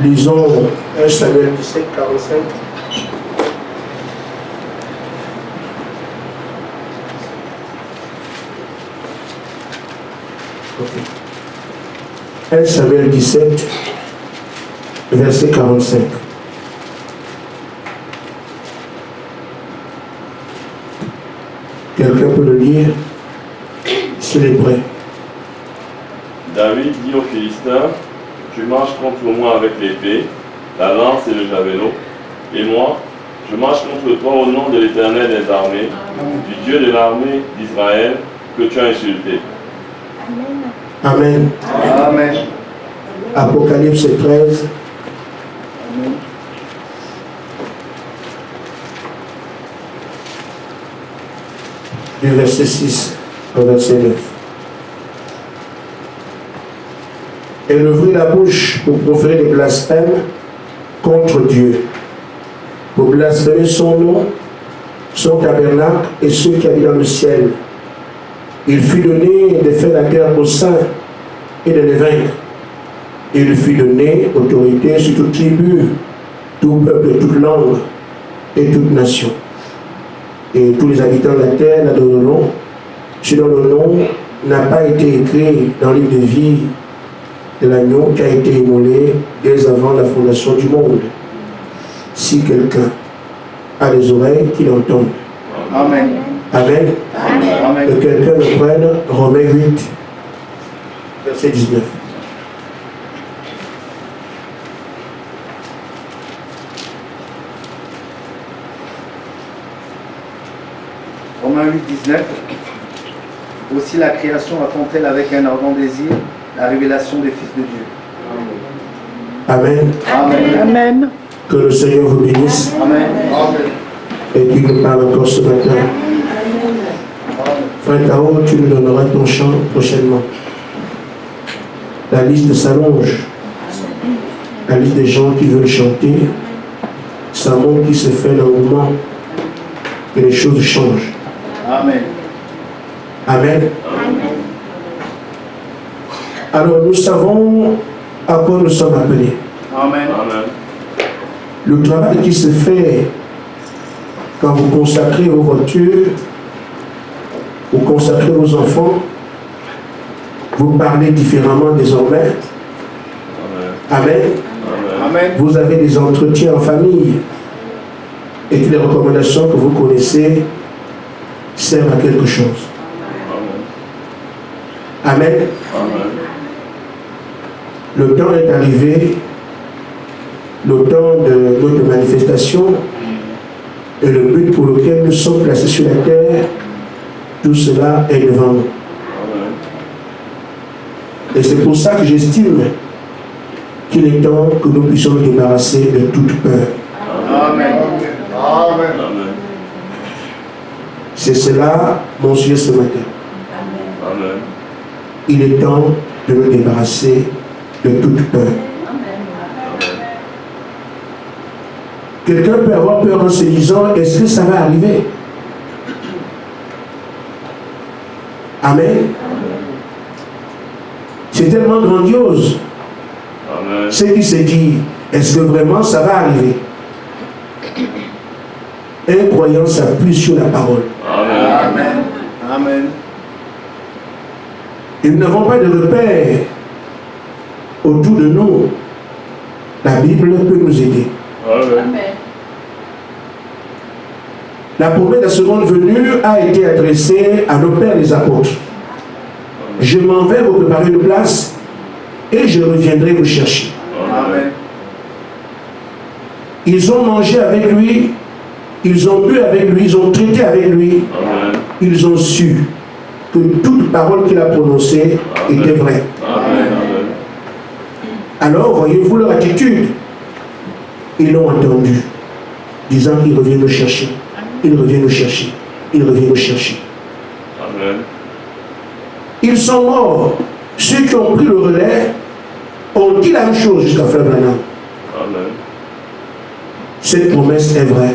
Lisons 1 Samuel 17, 45. Okay. 1 Samuel 17, verset 45. Quelqu'un peut le lire s'il est prêt. David dit aux Philistins, tu marches contre moi avec l'épée, la lance et le javelot, et moi, je marche contre toi au nom de l'Éternel des armées, du Dieu de l'armée d'Israël, que tu as insulté. Amen. Amen. Apocalypse 13. Amen. Du verset 6 au verset 9. Elle ouvrit la bouche pour proférer des blasphèmes contre Dieu, pour blasphémer son nom, son tabernacle et ceux qui habitent dans le ciel. Il fut donné de faire la guerre aux saints et de les vaincre. Il fut donné autorité sur toute tribu, tout peuple, toute langue et toute nation. Et tous les habitants de la terre l'adoreront, selon le nom n'a pas été écrit dans le livre de vie de l'agneau qui a été immolé dès avant la fondation du monde. Si quelqu'un a des oreilles, qu'il entende. Amen. Amen. Amen. Que quelqu'un le prenne, Romains 8, verset 19. Romains 8, 19. Aussi la création attend-elle avec un ardent désir la révélation des fils de Dieu. Amen. Amen. Amen. Que le Seigneur vous bénisse Amen. Amen. et qu'il nous parle encore ce matin. Frère Tao, tu nous donneras ton chant prochainement. La liste s'allonge. La liste des gens qui veulent chanter. Ça montre qu'il se fait l'engouement, que les choses changent. Amen. Amen. Alors nous savons à quoi nous sommes appelés. Amen. Amen. Le travail qui se fait quand vous consacrez vos voitures, vous consacrez vos enfants, vous parlez différemment désormais. Amen. Amen. Amen. Vous avez des entretiens en famille et que les recommandations que vous connaissez servent à quelque chose. Amen. Amen. Le temps est arrivé, le temps de notre manifestation et le but pour lequel nous sommes placés sur la terre, tout cela est devant nous. Et c'est pour ça que j'estime qu'il est temps que nous puissions nous débarrasser de toute peur. Amen. Amen. Amen. C'est cela mon sujet ce matin. Amen. Il est temps de nous débarrasser de toute peur. Quelqu'un peut avoir peur en se disant, est-ce que ça va arriver? Amen. C'est tellement grandiose. Amen. Ce qui se dit, est-ce que vraiment ça va arriver? Un croyant s'appuie sur la parole. Amen. Amen. Amen. Et nous n'avons pas de repères autour de nous. La Bible peut nous aider. Amen. La promesse de la seconde venue a été adressée à nos pères les apôtres. Je m'en vais vous préparer une place et je reviendrai vous chercher. Amen. Ils ont mangé avec lui, ils ont bu avec lui, ils ont traité avec lui, Amen. ils ont su que toute parole qu'il a prononcée était vraie. Amen. Alors, voyez-vous leur attitude. Ils l'ont entendu, disant qu'il revient nous chercher. Il revient nous chercher. Il revient nous chercher. Amen. Ils sont morts. Ceux qui ont pris le relais ont dit la même chose jusqu'à Frère Branham. Amen. Cette promesse est vraie.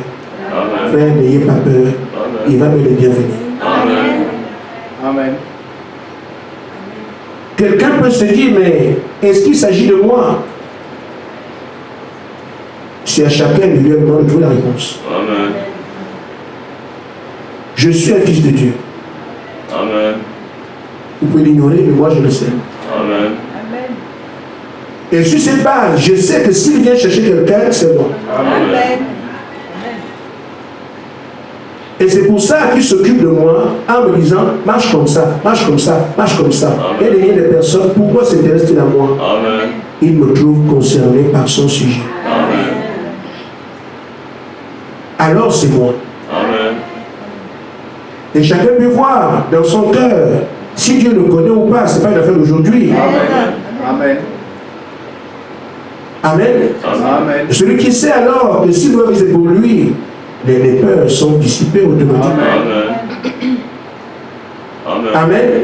Amen. Frère, n'ayez pas peur. Il va me le bienvenir. Amen. Amen. Quelqu'un peut se dire, mais est-ce qu'il s'agit de moi? C'est à chacun individuellement de trouver la réponse. Amen. Je suis un fils de Dieu. Amen. Vous pouvez l'ignorer, mais moi je le sais. Amen. Et sur cette base, je sais que s'il vient chercher quelqu'un, c'est moi. Amen. Et c'est pour ça qu'il s'occupe de moi en me disant, marche comme ça, marche comme ça, marche comme ça. Et derrière les personnes, pourquoi s'intéresse-t-il à moi? Amen. Il me trouve concerné par son sujet. Amen. Alors c'est moi. Amen. Et chacun peut voir dans son cœur si Dieu le connaît ou pas. Ce n'est pas une affaire d'aujourd'hui. Amen. Amen. Amen. Amen. Celui qui sait alors que s'il doit viser pour lui, les peurs sont dissipées automatiquement. Amen. Amen.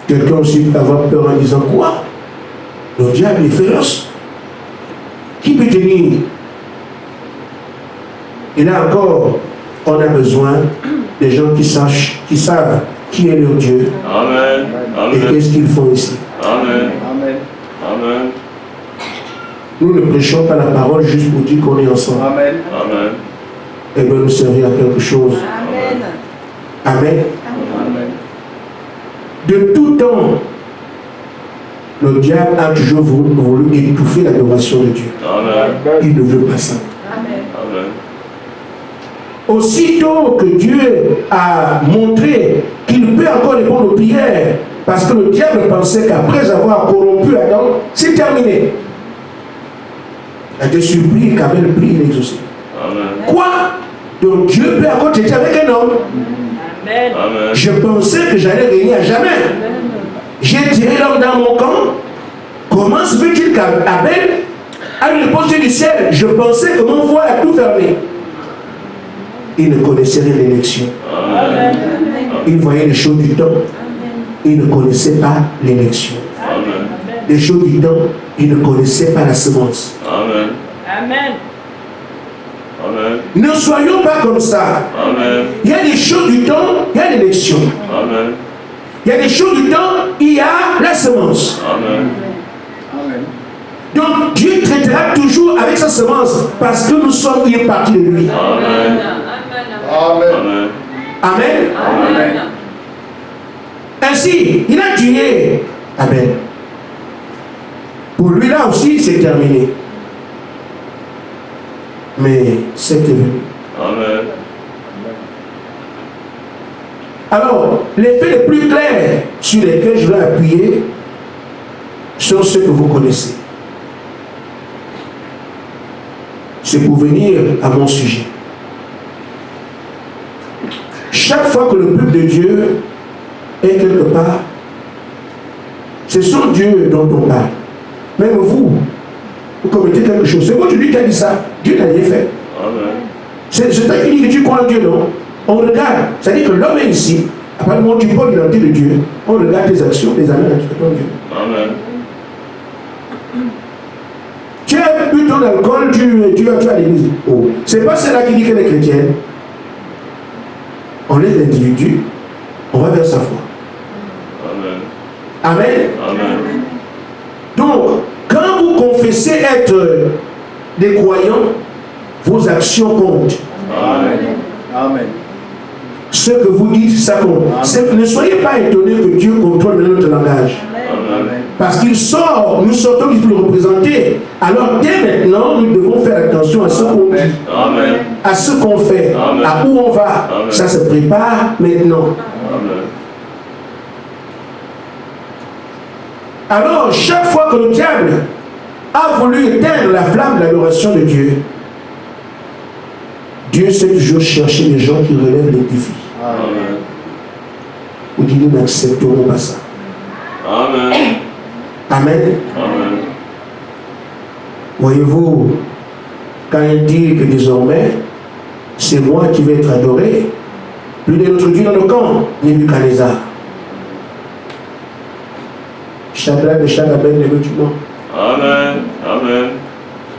Quelqu'un aussi peut avoir peur en disant quoi? Le diable est féroce. Qui peut tenir? Et là encore, on a besoin des gens qui savent qui est leur Dieu Amen. et Amen. qu'est-ce qu'ils font ici. Amen. Amen. Amen. Nous ne prêchons pas la parole juste pour dire qu'on est ensemble. Amen. Amen. Elle doit nous servir à quelque chose. Amen. Amen. De tout temps, le diable a toujours voulu étouffer l'adoration de Dieu. Amen. Il ne veut pas ça. Amen. Aussitôt que Dieu a montré qu'il peut encore répondre aux prières, parce que le diable pensait qu'après avoir corrompu Adam, c'est terminé. Il a été surpris, qu'Abel prie, il est exaucé. Amen. Quoi? Donc Dieu peut encore traiter avec un homme. Amen. Je pensais que j'allais régner à jamais. J'ai tiré l'homme dans mon camp. Comment se fait-il qu'Abel a une réponse du ciel? Je pensais que mon voile a tout fermé. Il ne connaissait rien de l'élection. Amen. Il voyait les choses du temps. Il ne connaissait pas l'élection. Amen. Les choses du temps, il ne connaissait pas la semence. Amen. Amen. Amen. Ne soyons pas comme ça. Amen. Il y a des choses du temps, il y a l'élection. Amen. Il y a des choses du temps, il y a la semence. Amen. Amen. Donc Dieu traitera toujours avec sa semence parce que nous sommes une partie de lui. Amen. Amen. Amen. Amen. Ainsi, il a tué Abel. Pour lui là aussi, c'est terminé. Mais c'est venu. Amen. Alors, les faits les plus clairs sur lesquels je vais appuyer sont ceux que vous connaissez. C'est pour venir à mon sujet. Chaque fois que le peuple de Dieu est quelque part, c'est son Dieu dont on parle. Même vous commettez quelque chose. C'est votre Dieu qui a dit ça. Dieu n'a rien fait. Amen. C'est toi qui dis que tu crois en Dieu, non? On regarde. C'est-à-dire que l'homme est ici. À partir du moment où tu portes l'identité de Dieu, on regarde tes actions, tes amis, tu fais ton Dieu. Amen. Tu as bu ton alcool, tu vas à l'église. Oh. C'est pas celle-là qui dit qu'elle est chrétienne. On est l'individu, on va vers sa foi. Amen. Amen. Amen. Donc, quand vous confessez être des croyants, vos actions comptent. Amen. Amen. Ce que vous dites, ça compte. Ne soyez pas étonnés que Dieu contrôle notre langage. Amen. Parce qu'il sort, nous sortons du plus représenté. Alors dès maintenant, nous devons faire attention à ce qu'on dit, Amen. à ce qu'on fait, Amen. à où on va. Amen. Ça se prépare maintenant. Amen. Alors, chaque fois que le diable a voulu éteindre la flamme de l'adoration de Dieu, Dieu sait toujours chercher les gens qui relèvent les défis. Amen. Ou qui nous n'accepteront pas ça. Amen. Amen. Amen. Voyez-vous, quand il dit que désormais, c'est moi qui vais être adoré, plus de notre Dieu dans le camp, Nebuchadnezzar. Shadrach, Meshach, Abednego, tu mens. Amen. Amen.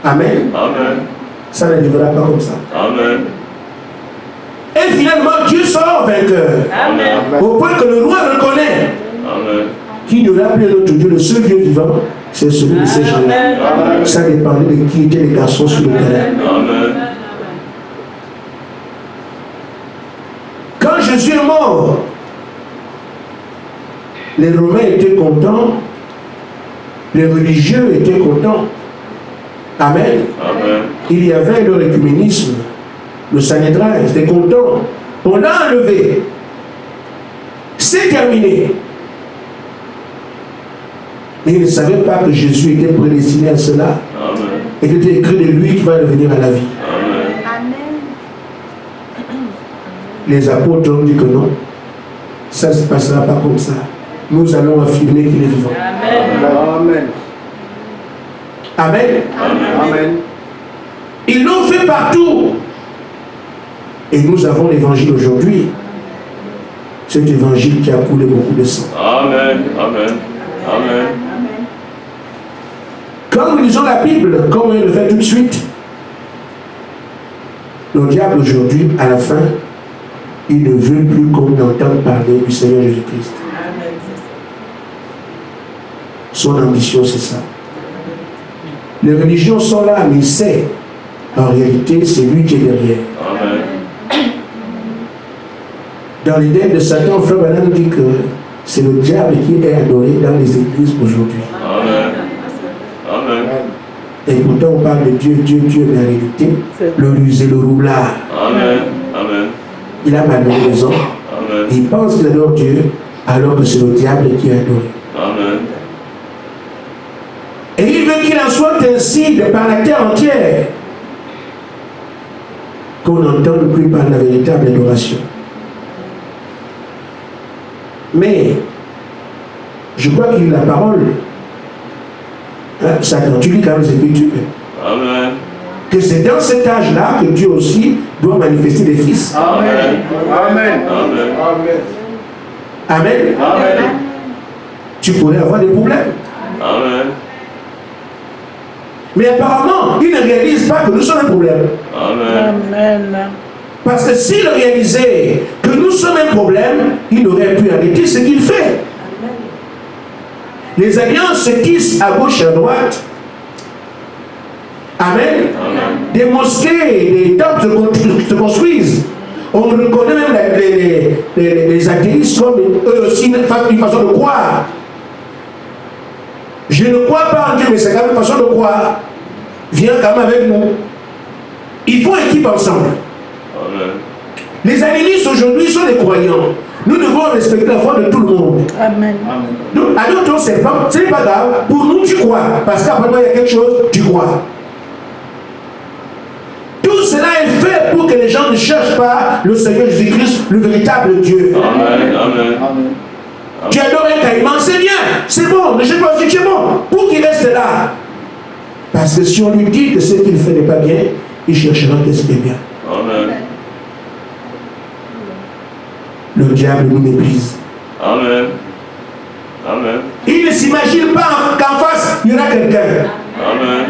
Amen. Amen. Ça ne devra pas comme ça. Amen. Et finalement, Dieu sort vainqueur. Amen. Au point que le roi reconnaît Amen. qu'il n'y aura plus un autre Dieu, le seul Dieu vivant, c'est celui de ces gens-là. Ça dépendait de qui étaient les garçons sur le terrain. Amen. Quand Jésus est mort, les Romains étaient contents, les religieux étaient contents. Amen. Amen. Il y avait leur écuménisme, le Sanhédrin, ils étaient contents. On l'a enlevé. C'est terminé. Mais ils ne savaient pas que Jésus était prédestiné à cela. Amen. Et qu'il était écrit de lui qui va revenir à la vie. Amen. Les apôtres ont dit que non, ça ne se passera pas comme ça. Nous allons affirmer qu'il est vivant. Amen. Amen. Amen. Ils l'ont fait partout. Et nous avons l'évangile aujourd'hui. Cet évangile qui a coulé beaucoup de sang. Amen. Amen. Amen. Quand nous lisons la Bible, comme on le fait tout de suite, le diable aujourd'hui, à la fin, il ne veut plus qu'on entende parler du Seigneur Jésus-Christ. Son ambition, c'est ça. Les religions sont là, mais il sait. En réalité, c'est lui qui est derrière. Amen. Dans l'idée de Satan, Frère Branham dit que c'est le diable qui est adoré dans les églises aujourd'hui. Amen. Amen. Et pourtant, on parle de Dieu, Dieu, Dieu, mais en réalité, le rusé, le roulard. Amen. Amen. Il a mal raison. Amen. Il pense qu'il adore Dieu, alors que c'est le diable qui est adoré. Amen. Et il veut qu'il en soit ainsi de par la terre entière, qu'on n'entende plus par la véritable adoration. Mais, je crois qu'il a la parole. Hein, Satan, tu lis quand même les Écritures. Amen. Que c'est dans cet âge-là que Dieu aussi doit manifester des fils. Amen. Amen. Amen. Amen. Amen. Tu pourrais avoir des problèmes. Amen. Mais apparemment, il ne réalise pas que nous sommes un problème. Amen. Parce que s'il réalisait que nous sommes un problème, il aurait pu arrêter ce qu'il fait. Les alliances se tissent à gauche et à droite. Amen. Amen. Des mosquées, des temples se construisent. On reconnaît même les athéistes comme eux aussi une façon de croire. Je ne crois pas en Dieu, mais c'est quand même une façon de croire. Viens quand même avec nous. Il faut équipe ensemble. Amen. Les animistes aujourd'hui sont des croyants. Nous devons respecter la foi de tout le monde. Amen. Donc, à d'autres, ce n'est pas grave. Pour nous, tu crois. Parce qu'après moi, il y a quelque chose, tu crois. Tout cela est fait pour que les gens ne cherchent pas le Seigneur Jésus-Christ, le véritable Dieu. Amen. Amen. Tu adores un caïman, c'est bien, c'est bon, ne sais pas si c'est bon, pour qu'il reste là. Parce que si on lui dit que ce qu'il fait n'est pas bien, il cherchera qu'est-ce qui est bien. Amen. Le diable nous méprise. Amen. Amen. Il ne s'imagine pas qu'en face, il y aura quelqu'un. Amen.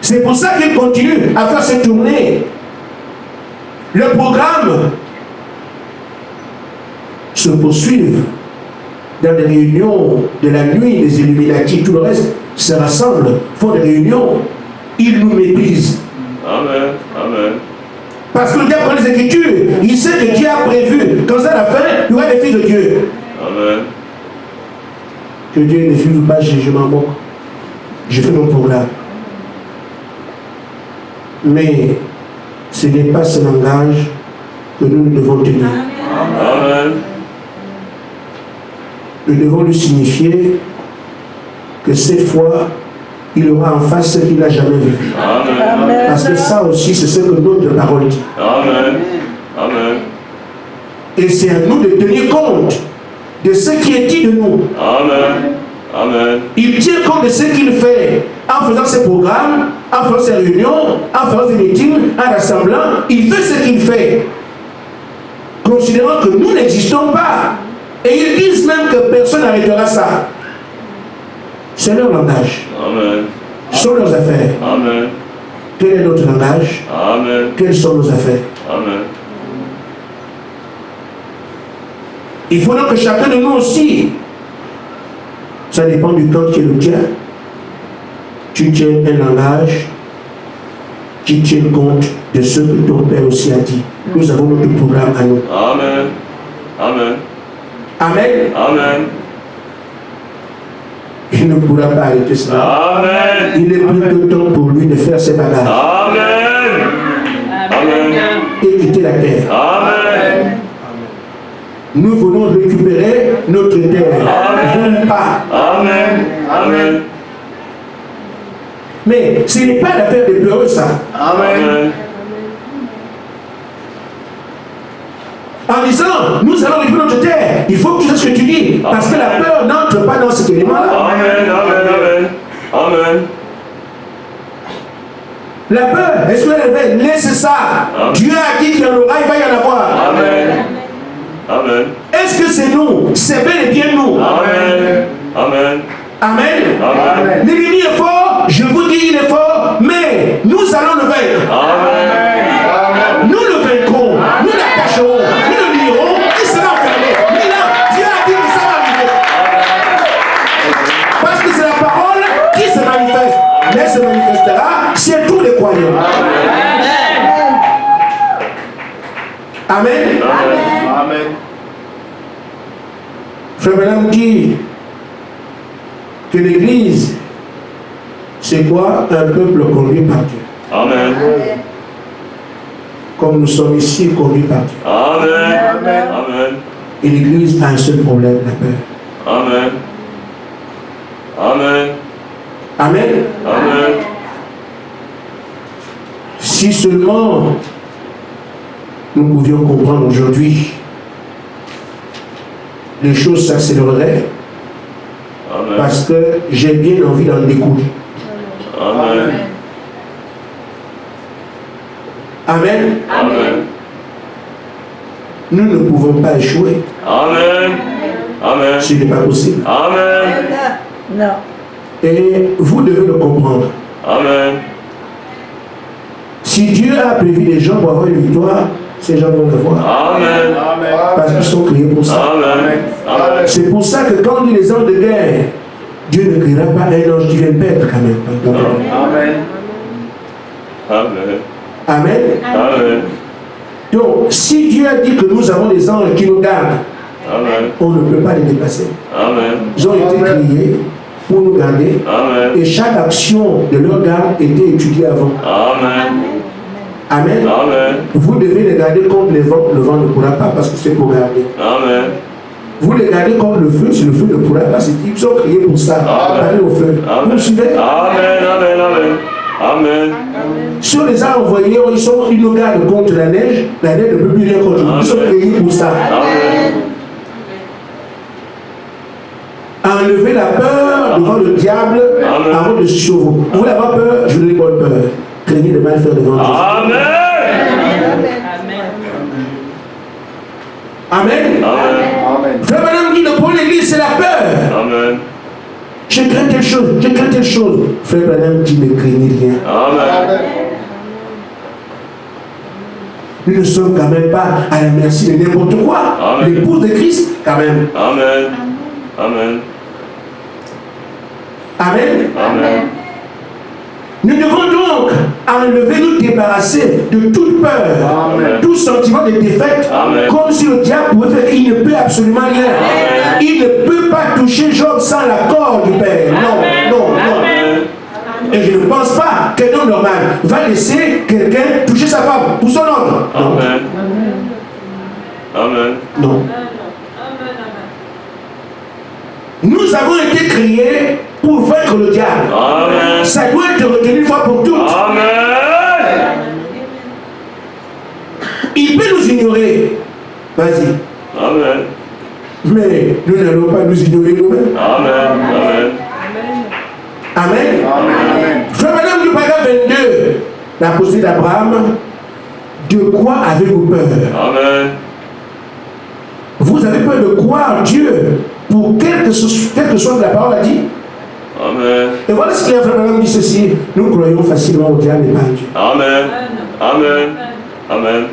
C'est pour ça qu'il continue à faire ses tournées. Le programme se poursuit dans des réunions de la nuit, les Illuminati, tout le reste se rassemblent, font des réunions. Ils nous méprisent. Amen. Amen. Parce que le diable connaît les Écritures. Il sait que Dieu a prévu. Quand c'est la fin, il y aura des fils de Dieu. Amen. Que Dieu ne fume pas, je m'en moque. Je fais mon programme. Mais ce n'est pas ce langage que nous devons tenir. Amen. Nous devons lui signifier que cette fois, il aura en face ce qu'il n'a jamais vu. Amen. Parce que ça aussi, c'est ce que notre parole dit. Amen. Amen. Et c'est à nous de tenir compte de ce qui est dit de nous. Amen. Amen. Il tient compte de ce qu'il fait en faisant ses programmes, en faisant ses réunions, en faisant ses meetings, en rassemblant. Il fait ce qu'il fait. Considérant que nous n'existons pas. Et ils disent même que personne n'arrêtera ça. C'est leur langage. Amen. Ce sont leurs affaires. Amen. Quel est notre langage? Amen. Quelles sont nos affaires? Amen. Il Il faut donc que chacun de nous aussi, Ça dépend du temps qui est le tien. Tu tiens un langage qui tient compte de ce que ton Père aussi a dit. Nous avons notre programme à nous. Amen. Amen. Amen. Amen. Il ne pourra pas arrêter cela. Amen. Il est plus que temps pour lui de faire ses bagages. Amen. Amen. Et quitter la terre. Amen. Nous venons récupérer notre terre. Amen. Vous pas. Amen. Amen. Mais ce n'est pas l'affaire des peureux, ça. Amen. En disant, nous allons récupérer notre terre, il faut que tu saches ce que tu dis. Parce que la peur n'entre pas dans cet élément-là. Amen. Amen. Amen. Amen. La peur, est-ce que elle est laisse ça. Amen. Dieu a dit qu'il y en aura, il va y en avoir. Amen. Amen. Est-ce que c'est nous? C'est bel et bien nous. Amen. Amen. Amen. Amen. L'ennemi est fort, je vous dis il est fort, mais nous allons le vaincre. Amen. Nous le vaincrons, nous l'attacherons, nous le lirons, il sera enfermé. Mais là, Dieu a dit que ça va arriver. Parce que c'est la parole qui se manifeste. Mais se manifestera chez tous les croyants. Amen. Amen. Frère Branham dit que l'Église, c'est quoi? Un peuple conduit par Dieu. Amen. Comme nous sommes ici conduits par Dieu. Amen. Amen. Et l'Église a un seul problème, la peur. Amen. Amen. Amen. Amen. Si seulement nous pouvions comprendre aujourd'hui, les choses s'accéléreraient Amen. parce que j'ai bien envie d'en découvrir. Amen. Amen. Amen. Nous ne pouvons pas échouer. Amen. Amen. Ce n'est pas possible. Amen. Non. Et vous devez le comprendre. Amen. Si Dieu a prévu des gens pour avoir une victoire, ces gens vont le voir. Amen. Parce qu'ils sont créés pour ça. Amen. Amen. C'est pour ça que quand on dit les anges de guerre, Dieu ne créera pas un ange qui vient perdre quand même. Amen. Amen. Amen. Amen. Donc, si Dieu a dit que nous avons des anges qui nous gardent, Amen. on ne peut pas les dépasser. Amen. Ils ont été créés pour nous garder. Amen. Et chaque action de leur garde était étudiée avant. Amen. Amen. Amen. Vous devez les garder contre les vents. Le vent ne pourra pas parce que c'est pour garder. Amen. Vous les gardez contre le feu, si le feu ne pourra pas, c'est qu'ils sont créés pour ça. Amen. Aller au feu. Vous me Amen. suivez? Amen. Amen. Amen. Amen. Si on les a envoyés, ils nous gardent contre la neige ne peut plus rien contre nous. Ils sont créés pour ça. Amen. Enlever la peur devant le diable Amen. avant de se sauver. Vous voulez avoir peur? Je n'ai pas peur. Craignez de mal faire devant Dieu. Amen. Amen. Amen. Frère Branham dit que pour l'église, c'est la peur. Amen. Je crains telle chose, je crains telle chose. Frère Branham dit ne craignez rien. Amen. Nous ne sommes quand même pas à la merci de n'importe quoi. Amen. L'épouse de Christ, quand même. Amen. Amen. Amen. Amen. Nous devons donc enlever, nous débarrasser de toute peur, Amen. tout sentiment de défaite, Amen. comme si le diable pouvait faire. Il ne peut absolument rien. Amen. Il ne peut pas toucher Job sans l'accord du Père. Non, non, non. Amen. Et je ne pense pas qu'un homme normal va laisser quelqu'un toucher sa femme pour son ordre. Non. Amen. Amen. Non. Nous avons été créés pour vaincre le diable. Amen. Ça doit être retenu une fois pour toutes. Amen. Il peut nous ignorer. Vas-y. Amen. Mais nous n'allons pas nous ignorer nous-mêmes. Amen. Amen. Amen. Amen. Frère Madame du paragraphe 22, la posée d'Abraham, de quoi avez-vous peur? Amen. Vous avez peur de croire en Dieu pour quelque chose que la parole a dit? Amen. Et voilà ce qu'il y a, frère Madame dit ceci, nous croyons facilement au diable et pas à Dieu. Amen. Amen. Amen.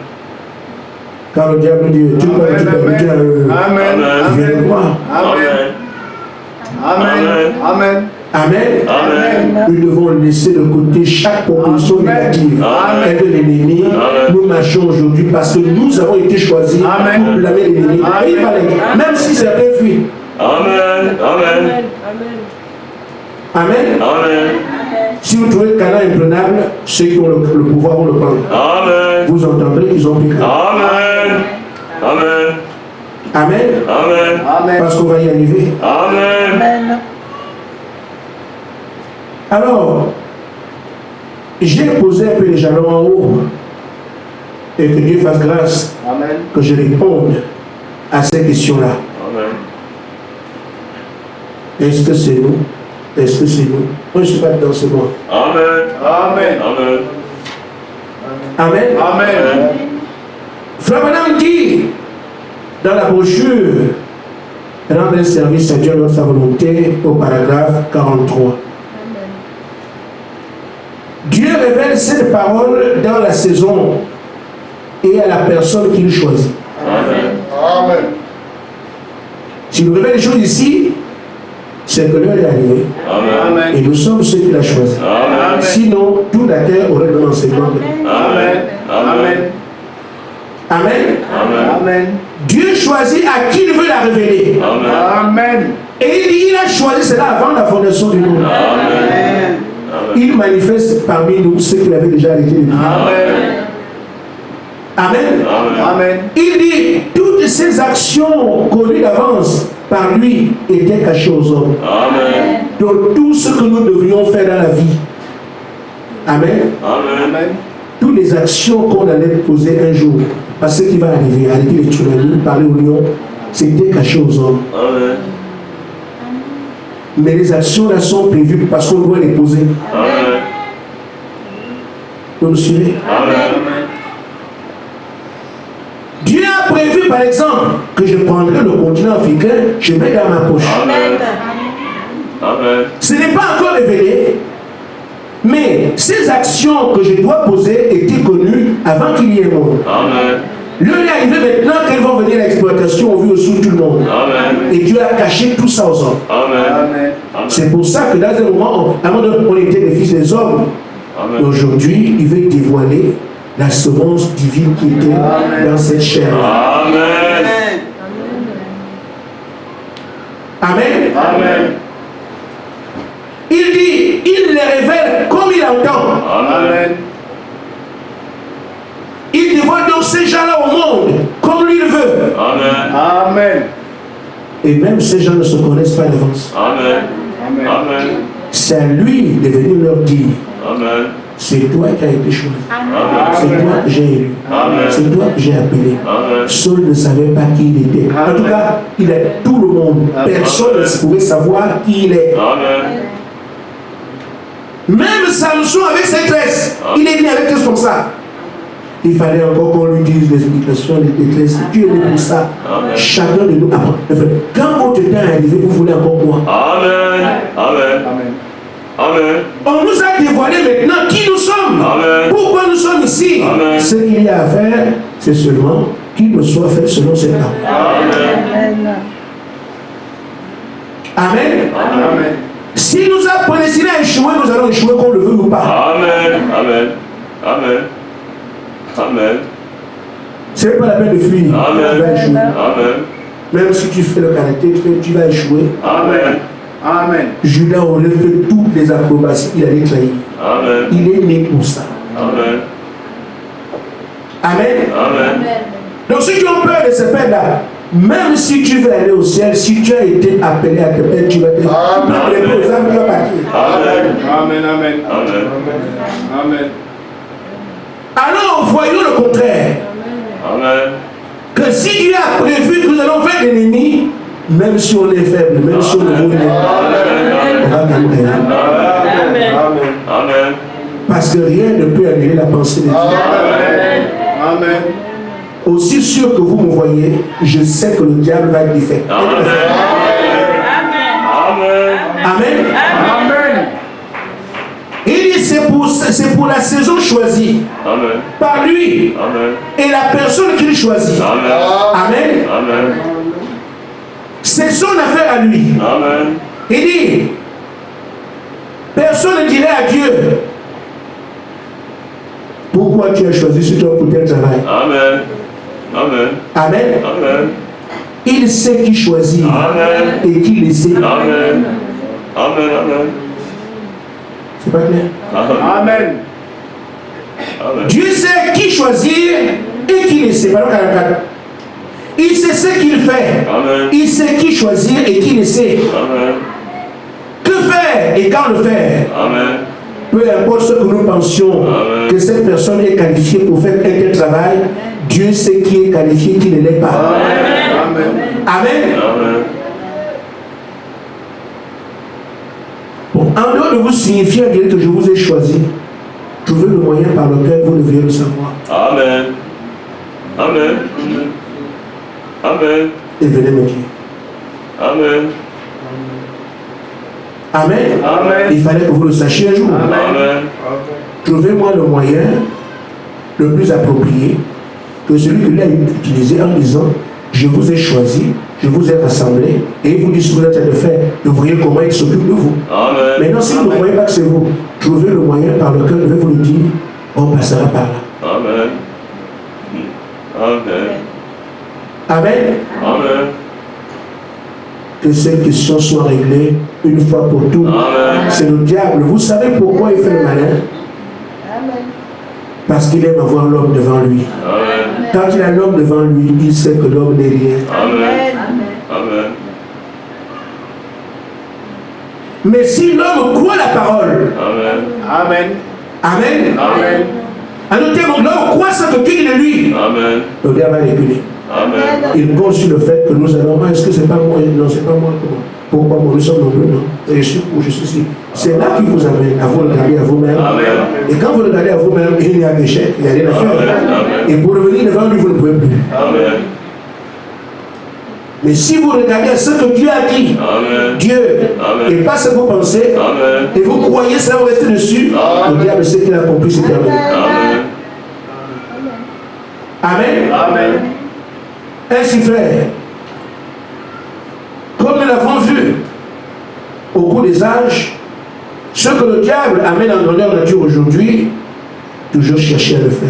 Car le diable dit, tu crois que tu peux Dieu, Amen. viens de croire. Amen. Amen. Amen. Amen. Amen. Nous devons laisser de côté chaque proposition négative de l'ennemi. Nous marchons aujourd'hui parce que nous avons été choisis pour blâmer l'ennemi. Même si certains fuient. Amen. Amen. Amen. Amen. Si vous trouvez Canaan imprenable, ceux qui ont le pouvoir vont le prendre. Amen. Vous entendrez qu'ils ont pris Canaan. Amen. Amen. Amen. Amen. Amen. Parce qu'on va y arriver. Amen. Alors, j'ai posé un peu les jalons en haut et que Dieu fasse grâce Amen. que je réponde à ces questions-là. Amen. Est-ce que c'est nous? Est-ce que c'est nous? Moi, je ne suis pas dedans, c'est moi. Amen. Amen. Amen. Amen. Amen. Frère Branham dit dans la brochure rendre un service à Dieu dans sa volonté au paragraphe 43. Dieu révèle cette parole dans la saison et à la personne qu'il choisit. Amen. Amen. S'il nous révèle les choses ici, c'est que l'heure est arrivée. Amen. Et nous sommes ceux qu'il a choisis. Amen. Sinon, tout la terre aurait donné enseignement. Amen. Amen. Amen. Amen. Amen. Dieu choisit à qui il veut la révéler. Amen. Amen. Et il a choisi cela avant la fondation du monde. Amen. Il manifeste parmi nous ce qu'il avait déjà arrêté de dire. Amen. Amen. Amen. Il dit, toutes ces actions connues d'avance par lui étaient cachées aux hommes. Amen. Donc tout ce que nous devrions faire dans la vie. Amen. Amen. Amen. Toutes les actions qu'on allait poser un jour, parce que ce qui va arriver, arrêter les tueries, parler aux lions, c'était caché aux hommes. Amen. Mais les actions là sont prévues parce qu'on doit les poser. Amen. Vous me suivez? Amen. Dieu a prévu par exemple que je prendrai le continent africain, je mets dans ma poche. Amen. Amen. Ce n'est pas encore révélé, mais ces actions que je dois poser étaient connues avant qu'il y ait monde. Amen. L'heure est arrivée maintenant qu'elles vont venir à l'exploitation au vu au sous tout le monde. Amen. Et Dieu a caché tout ça aux hommes. Amen. Amen. C'est pour ça que dans un moment, avant on était les fils des hommes. Amen. Aujourd'hui, il veut dévoiler la semence divine qui était dans cette chair. Amen. Amen. Amen. Il dit, il les révèle comme il entend. Amen. Il dévoile donc ces gens-là au monde comme lui le veut. Amen. Amen. Et même ces gens ne se connaissent pas d'avance. Amen. Amen. Amen. C'est à lui de venir leur dire, Amen. c'est toi qui as été choisi. C'est Amen. toi que j'ai élu. Amen. C'est toi que j'ai appelé. Amen. Saul ne savait pas qui il était. En tout cas, il est tout le monde. Personne ne pouvait savoir qui il est. Amen. Même Samson avec ses tresses, il est venu avec tout ça. Il fallait encore qu'on lui dise l'explication des tresses. Dieu est pour ça. Amen. Chacun de nous apprend. Quand votre temps est arrivé, vous voulez encore quoi? Amen. Amen. Amen. Amen. On nous a dévoilé maintenant qui nous sommes. Amen. Pourquoi nous sommes ici? Amen. Ce qu'il y a à faire, c'est seulement qu'il me soit fait selon ses plans. Amen. Amen. Amen. Si nous avons prédestiné à échouer, nous allons échouer qu'on le veut ou pas. Amen. Amen. Amen. Amen. Ce n'est pas la peine de fuir. Amen. Tu vas échouer. Amen. Même si tu fais le karaté, tu vas échouer. Amen. Amen. Judas aurait fait toutes les acrobaties qu'il allait trahir. Amen. Il est né pour ça. Amen. Amen. Amen. Donc ceux qui ont peur de ces peines-là, même si tu veux aller au ciel, si tu as été appelé à te perdre, tu vas te Amen. Amen. Amen. Amen. Amen. Alors voyons le contraire. Amen. Que si Dieu a prévu que nous allons faire des ennemis, même si on est faible, même si on est mauvais, on va quand même gagner. Amen. Amen. Parce que rien ne peut annuler la pensée de Dieu. Amen. Amen. Aussi sûr que vous me voyez, je sais que le diable va être défait. Amen. Amen. Amen. Amen. Il dit c'est pour la saison choisie Amen. par lui Amen. et la personne qu'il choisit. Amen. Amen. Amen. C'est son affaire à lui. Amen. Il dit, personne ne dirait à Dieu, pourquoi tu as choisi ce job pour tel travail? Amen. Amen. Amen. Amen. Il sait qui choisit Amen. et qui laisser. Amen. Amen. Amen. C'est pas clair? Amen. Amen. Dieu sait qui choisir et qui laisser. Pardon, 44. Il sait ce qu'il fait. Amen. Il sait qui choisir et qui laisser. Amen. Que faire et quand le faire. Amen. Peu importe ce que nous pensions, Amen. que cette personne est qualifiée pour faire un tel travail, Dieu sait qui est qualifié, qui ne l'est pas. Amen. Amen. Amen. Bon, en dehors de vous signifier à dire que je vous ai choisi, trouvez le moyen par lequel vous devriez le savoir. Amen. Amen. Amen. Et venez me dire. Amen. Amen. Amen. Il fallait que vous le sachiez un jour. Amen. Trouvez-moi le moyen le plus approprié que celui que lui a utilisé en disant je vous ai choisi, je vous ai rassemblé et il vous dit ce que vous êtes en train de faire. Vous voyez comment il s'occupe de vous. Amen. Maintenant, si vous ne croyez pas que c'est vous, trouvez le moyen par lequel je vais vous le dire, on passera par là. Amen. Amen. Amen. Amen. Que ces questions soient réglées une fois pour toutes. Amen. C'est le diable. Vous savez pourquoi il fait le malin? Parce qu'il aime avoir l'homme devant lui. Amen. Quand il a l'homme devant lui, il sait que l'homme n'est rien. Amen. Amen. Mais si l'homme croit la parole, Amen. Amen. Amen. Amen. En d'autres termes, l'homme croit ce que Dieu dit de lui, Amen. le diable va reculer. Amen. Il compte sur le fait que nous allons. Est-ce que c'est pas moi? Non, c'est pas moi. Pourquoi moi? Nous sommes nombreux, non? Et je suis où je suis ici. C'est là qui vous amène à vous regarder à vous-même. Amen. Et quand vous regardez à vous-même, il y a un échec, il n'y a rien à faire. Amen. Et pour revenir devant lui, vous ne pouvez plus. Amen. Mais si vous regardez à ce que Dieu a dit, Amen. Dieu, Amen. et pas ce que vous pensez, Amen. et vous croyez ça, vous restez dessus, le diable sait qu'il a compris, c'est terminé. Amen. Amen. Amen. Ainsi, frère, comme nous l'avons vu au cours des âges, ce que le diable amène en grandeur nature aujourd'hui, toujours chercher à le faire.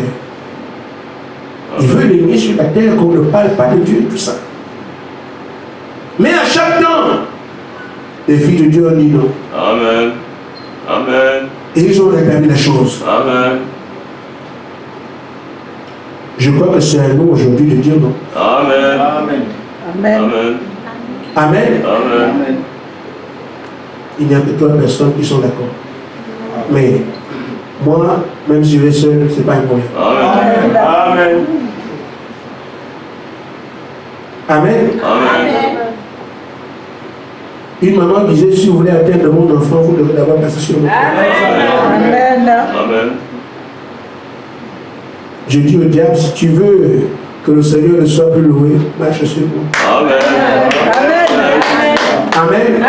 Il veut l'éliminer sur la terre qu'on ne parle pas de Dieu, tout ça. Mais à chaque temps, les filles de Dieu ont dit non. Amen. Amen. Et ils ont rétabli la chose. Amen. Je crois que c'est à nous aujourd'hui de dire non. Amen. Amen. Amen. Amen. Amen. Amen. Il n'y a que 3 personnes qui sont d'accord. Mais moi, même si je vais seul, ce n'est pas un problème. Amen. Amen. Amen. Amen. Une maman disait, si vous voulez atteindre mon enfant, vous devez d'abord passer sur le Amen. Amen. Je dis au diable, si tu veux que le Seigneur ne soit plus loué, marche sur moi. Amen. Amen.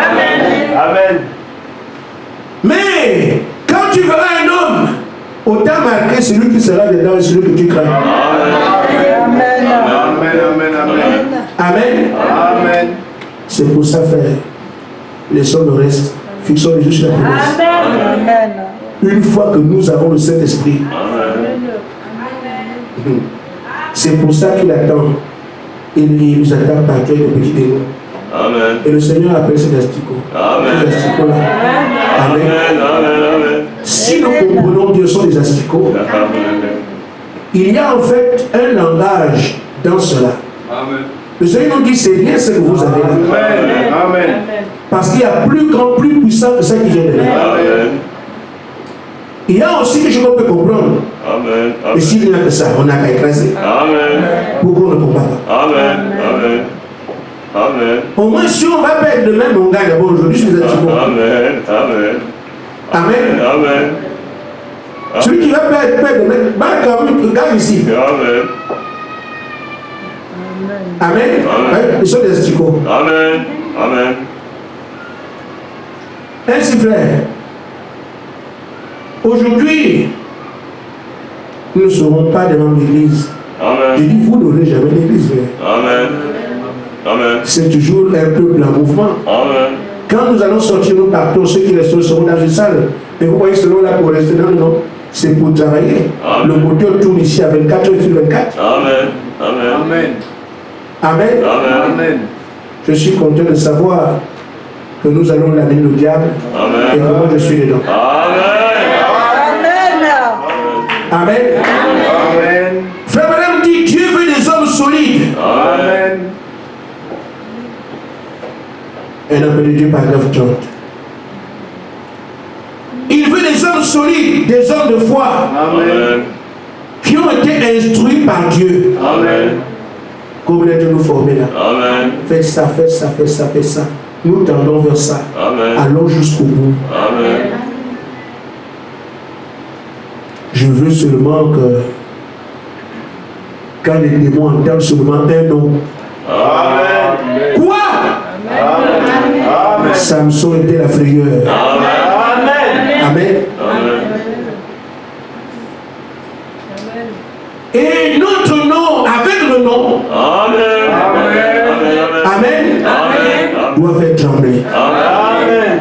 Amen. Mais quand tu verras un homme, autant marquer celui qui sera dedans et celui que tu crains. Amen. Amen. Amen. Amen. Amen. Amen. C'est pour ça, frère. Laissons le reste. Fixons les yeux sur la promesse. Une fois que nous avons le Saint-Esprit, c'est pour ça qu'il attend. Il nous attend par cœur de petits démons. Amen. Et le Seigneur appelle ces asticots. Amen. Ces asticots-là. Amen. Amen. Si nous comprenons Dieu sont des asticots, il y a en fait un langage dans cela. Amen. Le Seigneur nous dit, c'est rien ce que vous avez là. Amen. Amen. Parce qu'il y a plus grand, plus puissant que ça qui vient de là. Amen. Il y a aussi quelque chose qu'on peut comprendre. Amen. Et s'il n'y a que ça, on n'a qu'à écraser. Amen. Pourquoi on ne comprend pas? Amen. Amen. Amen. Au moins, si on va perdre demain, on gagne d'abord aujourd'hui, je vous ai dit bon. Amen. Amen. Amen. Amen. Celui qui va perdre demain, va quand même gagne ici. Amen. Amen. Ils sont des asticots. Amen. Amen. Ainsi, frère, aujourd'hui, nous ne serons pas devant l'église. Je Amen. dis, vous n'aurez jamais l'église, frère. Amen. Amen. C'est toujours un peuple en mouvement. Amen. Quand nous allons sortir, nous partons, ceux qui restent seront dans une salle. Et vous voyez, selon là pour rester dans le nom, c'est pour travailler. Amen. Le moteur tourne ici à 24 heures sur 24. Amen. Amen. Amen. Amen. Amen. Amen. Je suis content de savoir que nous allons l'amener au diable Amen. et que moi je suis dedans. Amen. Amen. Amen. Frère Madame dit, Dieu veut des hommes solides. Amen. Un appel de Dieu, paragraphe 30. Il veut des hommes solides, des hommes de foi, Amen. qui ont été instruits par Dieu. Amen. Comme il a dû nous former là. Amen. Faites ça, faites ça, faites ça, faites ça. Nous tendons vers ça. Amen. Allons jusqu'au bout. Amen. Je veux seulement que quand les démons entendent seulement un nom. Amen. Quoi? Amen. Samson était la frayeur. Amen. Amen. Amen. Et notre nom, avec le nom, Amen. Amen. Amen, Amen. doit faire trembler. Amen.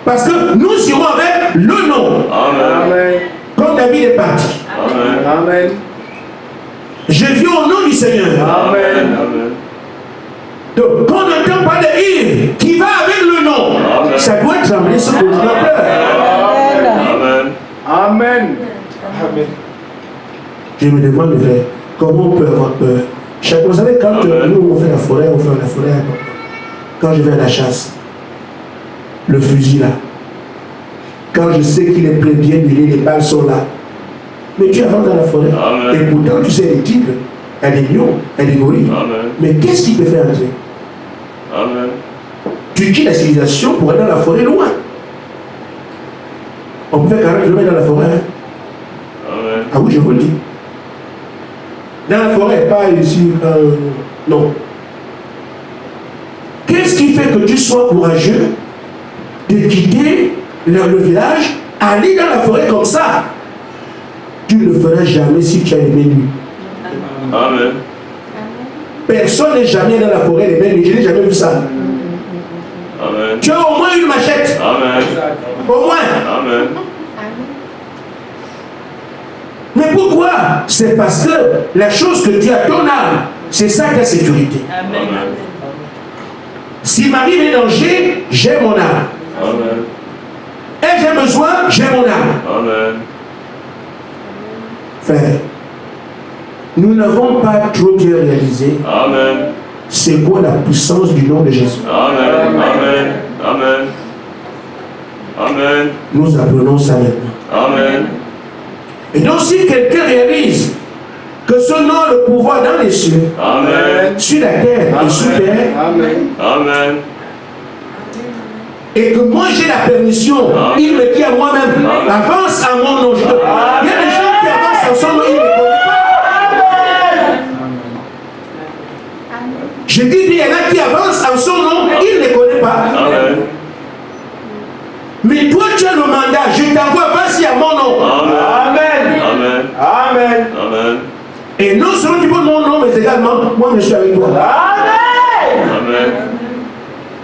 Parce que nous irons avec le nom. Amen. Amen. Comme David est parti. Amen. Amen. Je viens au nom du Seigneur. Amen. Amen. Donc, quand on entend parler d'Yves, qui va avec le nom, Amen. ça doit trembler ce ordinateur. Amen. Amen. Je me demande, frère, comment on peut avoir peur? Vous savez, quand Amen. nous on fait la forêt, quand je vais à la chasse, le fusil là, quand je sais qu'il est prêt bien huilé, les balles sont là. Mais tu avances dans la forêt. Amen. Et pourtant, tu sais, les tigres, il y a des lions, il y a des gorilles. Amen. Mais qu'est-ce qui te fait entrer? Amen. Tu quittes la civilisation pour aller dans la forêt loin. On peut faire 40 km dans la forêt. Hein? Amen. Ah oui, je vous le dis. Dans la forêt, pas ici. Non. Qu'est-ce qui fait que tu sois courageux de quitter le village, aller dans la forêt comme ça? Tu ne le feras jamais si tu as les mains nues. Amen. Personne n'est jamais dans la forêt les mains nues. Je n'ai jamais vu ça. Amen. Tu as au moins une machette. Amen. Au moins. Amen. Mais pourquoi? C'est parce que la chose que tu as, ton âme, c'est ça ta sécurité. Amen. S'il m'arrive un danger, j'ai mon âme. Amen. Et j'ai besoin, j'ai mon âme. Amen. Frère, nous n'avons pas trop bien réalisé Amen. c'est quoi la puissance du nom de Jésus. Amen. Amen. Amen. Amen. Nous apprenons ça maintenant. Amen. Et donc si quelqu'un réalise que son nom a le pouvoir dans les cieux, Amen. sur la terre et sous terre, Amen. Amen. et que moi j'ai la permission, il me dit à moi-même, avance à mon nom. Il y a des gens qui avancent en son nom, ils ne connaissent pas. Je dis, il y en a qui avancent en son nom, ils ne connaissent pas. Amen. Mais toi tu as le mandat, je t'envoie, vas-y à mon nom. Amen. Amen. Amen. Amen. Et non seulement tu veux mon nom, mais également, moi je suis avec toi. Amen.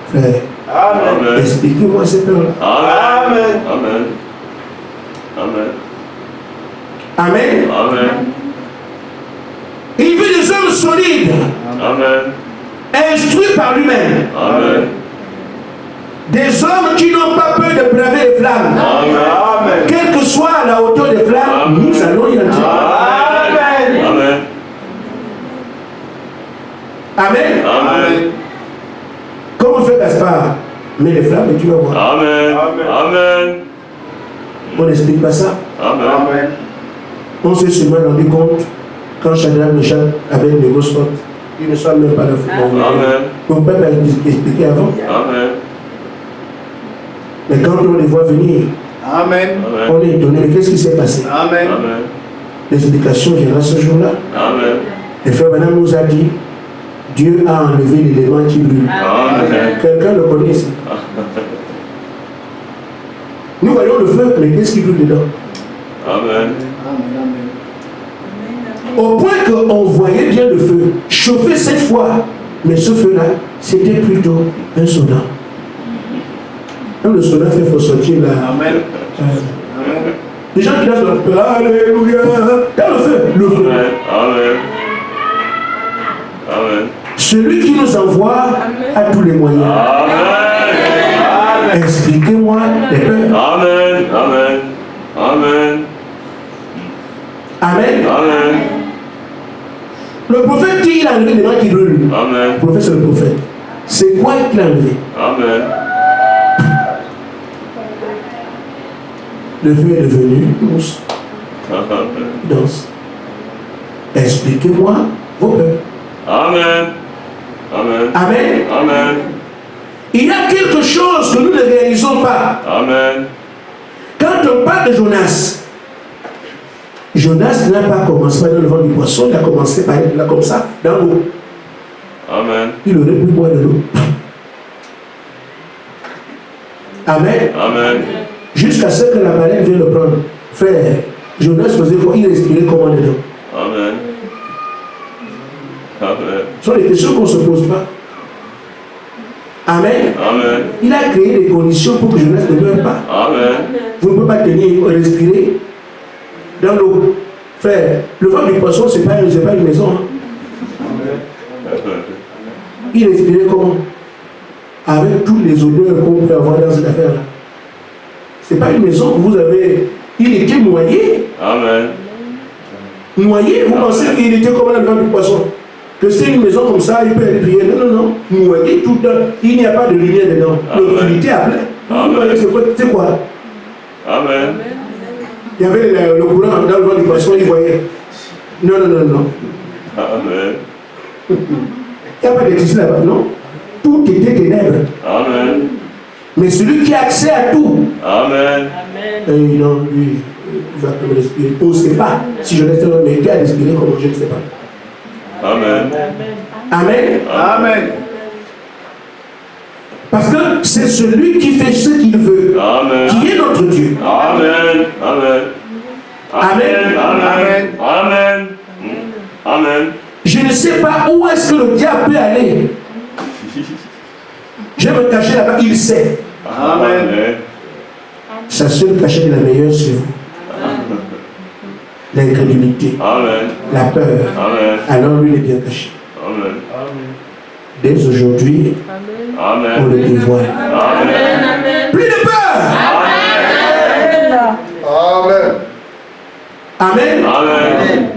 Frère, Amen. expliquez-moi cette heure-là. Amen. Amen. Amen. Amen. Amen. Il veut des hommes solides, Amen. instruits par lui-même. Amen. Des hommes qui n'ont pas peur de braver les flammes. Amen. Quelle que soit la hauteur des flammes, nous allons y entrer. Amen. Amen. Amen. Amen. Comment fait Gaspard? Mets les flammes et tu vas voir. Amen. Amen. On n'explique pas ça. Amen. Amen. On s'est seulement rendu compte quand Shadrach, Meshach avec les grosses portes, ils ne sont même pas là. Amen. On ne peut pas expliquer avant. Amen. Mais quand on les voit venir, Amen. on est étonné. Mais qu'est-ce qui s'est passé? Amen. Amen. L'explication viendra ce jour-là. Amen. Et frère Branham nous a dit, Dieu a enlevé l'élément qui brûle. Amen. Quelqu'un le connaît ici. Nous voyons le feu, mais qu'est-ce qui brûle dedans? Amen. Amen. Au point qu'on voyait bien le feu chauffer cette fois. Mais ce feu-là, c'était plutôt un soldat. Même le soleil fait faut sortir là. Amen. Les gens qui dansent leur peur, alléluia. Dans le feu. Amen. Amen. Celui qui nous envoie a tous les moyens. Amen. Expliquez-moi les peurs. Amen. Amen. Amen. Amen. Amen. Le prophète dit il a enlevé des gens qui brûlent. Amen. Le prophète, c'est le prophète. C'est quoi qu'il a enlevé? Amen. Le feu est devenu mousse. Danse. Expliquez-moi vos peurs. Amen. Amen. Amen. Amen. Il y a quelque chose que nous ne réalisons pas. Amen. Quand on parle de Jonas, Jonas n'a pas commencé dans le ventre du poisson, il a commencé par être là comme ça, dans l'eau. Amen. Il aurait pu boire de l'eau. Amen. Amen. Jusqu'à ce que la baleine vienne le prendre. Frère, Jonas faisait quoi? Il respirait comment dedans? Amen. Amen. Ce sont les questions qu'on ne se pose pas. Amen. Amen. Il a créé des conditions pour que Jonas ne meure pas. Amen. Vous ne pouvez pas tenir, respirer dans l'eau. Frère, le ventre du poisson, ce n'est pas une maison. Hein. Il respirait comment? Avec toutes les odeurs qu'on peut avoir dans cette affaire-là. Ce n'est pas une maison que vous avez. Il était noyé. Amen. Noyé, vous pensez qu'il était comme dans le ventre du poisson? Que c'est une maison comme ça, il peut respirer. Non, non, non. Noyé tout dedans. Il n'y a pas de lumière dedans. L'obscurité à plein. Vous voyez, c'est quoi? Amen. Il y avait le courant dans le ventre du poisson, il voyait. Non, non, non, non. Amen. Il n'y a pas d'électricité là-bas, non? Tout était ténèbres. Amen. Mais celui qui a accès à tout, Amen. non, lui, il va comme respirer. On ne sait pas si je reste là, mais il a respiré comment, je ne sais pas. Amen. Amen. Amen. Parce que c'est celui qui fait ce qu'il veut, Amen. qui est notre Dieu. Amen. Amen. Amen. Amen. Amen. Amen. Je ne sais pas où est-ce que le diable peut aller. Je vais me cacher là-bas, il sait. Amen. Sa seule cachette la meilleure, c'est vous. L'incrédulité, Amen. la peur. Amen. Alors lui, il est bien caché. Amen. Dès aujourd'hui, on Amen. le dévoile. Amen. Plus de peur. Amen. Amen. Amen.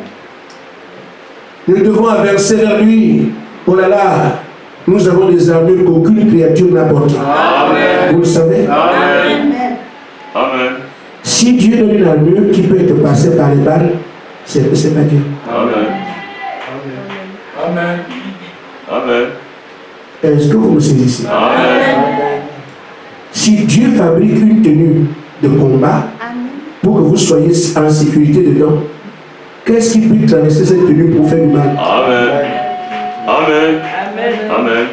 Nous devons avancer vers lui. Oh là là, nous avons des armures qu'aucune créature n'a portées. Amen. Vous le savez? Amen. Amen. Si Dieu donne une armure qui peut être passée par les balles, c'est pas Dieu. Amen. Amen. Amen. Est-ce que vous me saisissez? Amen. Si Dieu fabrique une tenue de combat pour que vous soyez en sécurité dedans, qu'est-ce qui peut traverser cette tenue pour faire du mal? Amen. Amen. Amen.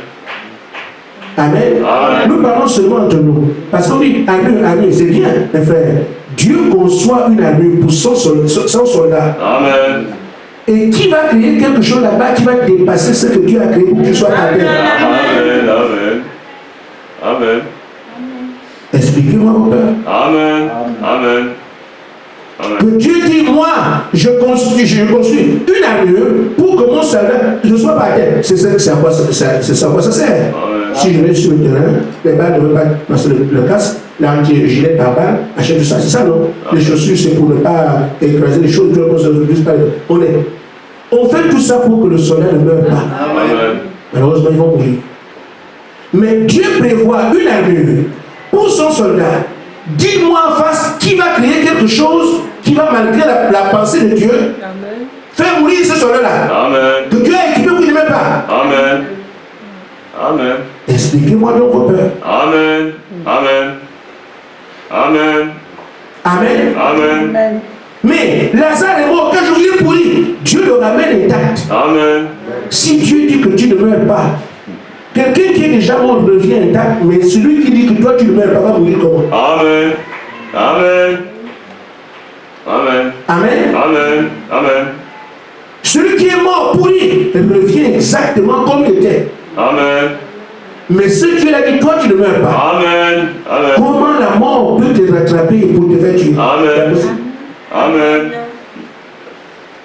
Amen. Amen. Nous parlons seulement entre nous. Parce qu'on dit armure, c'est bien, mes frères. Dieu conçoit une armure pour son soldat. Amen. Et qui va créer quelque chose là-bas qui va dépasser ce que Dieu a créé pour que tu sois à terre? Amen. Amen. Amen. Expliquez-moi vos peurs. Amen. Amen. Amen. Que Dieu dit, moi, je construis une armure pour que mon soldat ne soit pas à terre. C'est à quoi ça sert. Amen. Si je vais sur le terrain, les balles ne veulent pas passer le casque, l'anti-gilet par balle, achète tout ça. C'est ça, non? Les chaussures, c'est pour ne pas écraser les choses. On fait tout ça pour que le soldat ne meure pas. Amen. Malheureusement, ils vont mourir. Mais Dieu prévoit une armure pour son soldat. Dis-moi en face qui va créer quelque chose qui va, malgré la pensée de Dieu, faire mourir ce soldat-là. Amen. Que Dieu a équipé pour qu'il ne meure pas. Amen. Amen. Expliquez-moi donc vos peurs. Amen. Amen. Amen. Amen. Amen. Mais Lazare est mort, 4 jours il est pourri. Dieu le ramène intact. Amen. Si Dieu dit que tu ne meurs pas, quelqu'un qui est déjà mort revient intact, mais celui qui dit que toi tu ne meurs pas va mourir comment? Amen. Amen. Amen. Amen. Amen. Amen. Celui qui est mort pourri revient exactement comme il était. Amen. Mais ce Dieu a dit, toi tu ne meurs pas. Amen. Amen. Comment la mort peut te rattraper pour te faire tuer? Amen. Amen.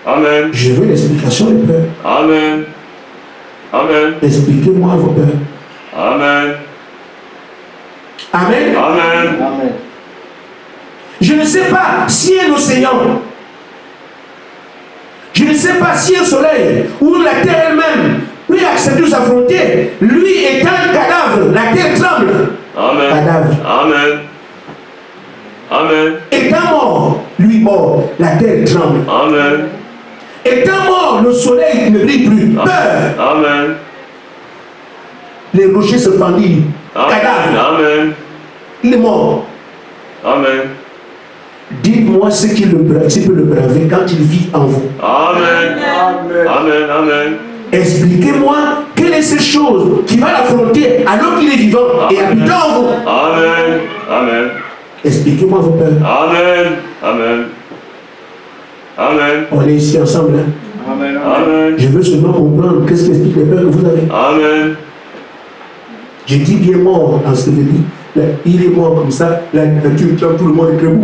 Amen. Je veux l'explication des peurs. Amen. Amen. Expliquez-moi vos peurs. Amen. Amen. Amen. Amen. Je ne sais pas si un océan, je ne sais pas si un soleil ou la terre elle-même peut accepter de s'affronter. Lui est un cadavre, la terre tremble. Amen. Cadavre. Amen. Amen. Étant mort, lui mort, la terre tremble. Amen. Étant mort, le soleil ne brille plus. Peur. Amen. Les rochers se fendillent. Cadavre. Amen. Il est mort. Amen. Dites-moi ce qu'il peut le braver quand il vit en vous. Amen. Amen. Amen. Expliquez-moi quelle est cette chose qui va l'affronter alors qu'il est vivant et habitant en vous. Amen. Amen. Expliquez-moi vos peurs. Amen. Amen. Amen. On est ici ensemble. Hein? Amen. Amen. Je veux seulement comprendre qu'est-ce qui explique les peurs que vous avez. Amen. Je dis bien mort dans ce que je dis. Là, il est mort comme ça. La nature tremble, tout le monde est crème.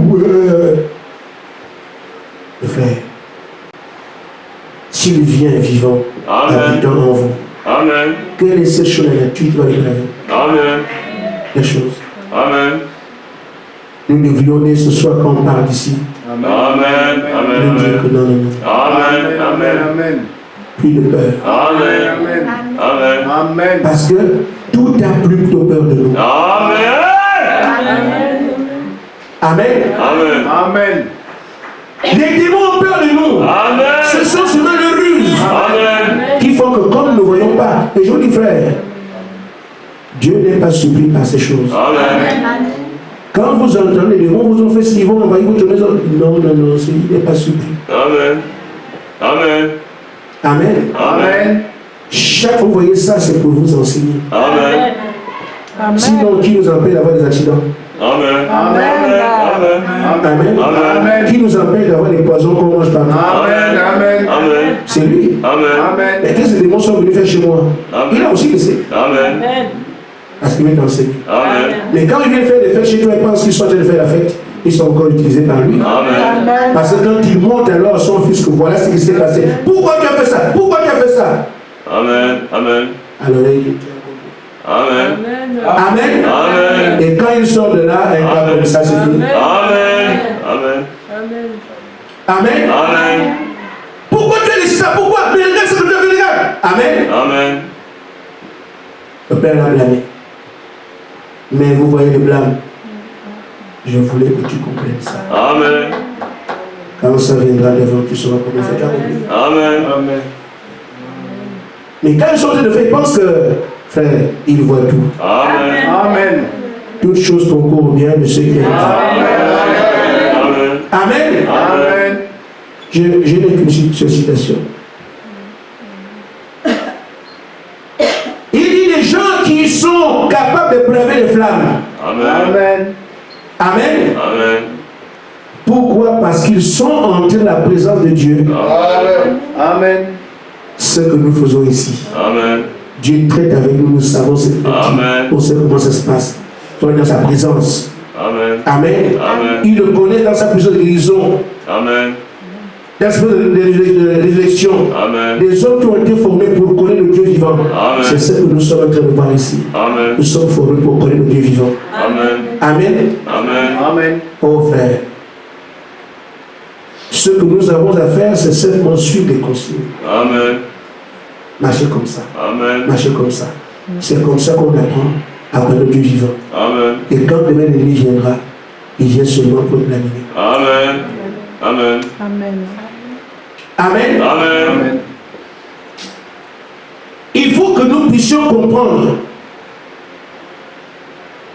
Le frère, s'il vient vivant, Amen. habitant en vous, Amen. quelle est cette chose la nature qui va le braver? Amen. Les choses. Amen. Nous devrions dire ce soir quand on part d'ici. Amen. Amen. Nous dire Amen. que non, non, non. Amen. Amen. Amen. Amen. Plus de peur. Amen. Amen. Amen. Amen. Parce que tout a plus plutôt peur de nous. Amen. Amen. Amen. Amen. Les démons ont peur de nous. Amen. Ce sont seulement les ruses Amen. qui font que comme nous ne voyons pas, et je vous dis frère, Dieu n'est pas surpris par ces choses. Amen. Quand vous entendez les démons vous ont fait ce qu'ils vont envahir votre maison, non, non, non, il n'est pas surpris. Amen. Amen. Amen. Amen. Chaque fois que vous voyez ça, c'est pour vous enseigner. Amen. Sinon, qui nous empêche d'avoir des accidents? Amen. Amen. Amen. Amen. Qui nous empêche d'avoir des poisons qu'on mange pas? Amen. Amen. Amen. C'est lui. Amen. Amen. Mais qu'est-ce que les démons sont venus faire chez moi? Amen. Il a aussi laissé. Amen. Parce qu'il veut t'enseigner. Amen. Mais quand il vient faire des fêtes chez toi, il pense qu'ils sont en train de faire la fête. Ils sont encore utilisés par lui. Amen. Parce que quand il monte alors son fils, que voilà ce qui s'est passé. Pourquoi tu as fait ça? Pourquoi tu as fait ça? Amen. Amen. Alors là, il dit Amen. Amen. Amen. Et quand il sort de là, un gars comme ça, c'est fini. Amen. Amen. Amen. Amen. Pourquoi tu as laissé ça? Pourquoi? Mais regarde ce que tu as fait, regarde. Amen. Amen. Le Père l'a blâmé. Mais vous voyez le blâme. Je voulais que tu comprennes ça. Amen. Quand ça viendra devant, tu sauras comment faire. Amen. Amen. Mais quand ils sont en train de faire, ils pensent que, frère, ils voient tout. Amen. Amen. Toutes choses concourent bien de ceux qui aiment. Amen. Amen. Amen. Je n'ai qu'une citation. Il dit des gens qui sont capables de braver les flammes. Amen. Amen. Amen. Amen. Pourquoi? Parce qu'ils sont entrés dans la présence de Dieu. Amen. Amen. Ce que nous faisons ici. Amen. Dieu traite avec nous, nous savons ce qu'il dit. Amen. On sait comment ça se passe. On est dans sa présence. Amen. Amen. Amen. Il le connaît dans sa puissance de guérison, Amen. dans sa puissance de réflexion. Amen. Les hommes qui ont été formés pour connaître le Dieu vivant. Amen. C'est ce que nous sommes en train de voir ici. Amen. Nous sommes formés pour connaître le Dieu vivant. Amen. Amen. Amen. Amen. Oh frère, ce que nous avons à faire, c'est seulement suivre les consignes. Amen. Marcher comme ça. Amen. Marcher comme ça. C'est comme ça qu'on apprend à connaître le Dieu vivant. Amen. Et quand demain l'ennemi viendra, il vient seulement pour l'animer. Amen. Amen. Amen. Amen. Amen. Il faut que nous puissions comprendre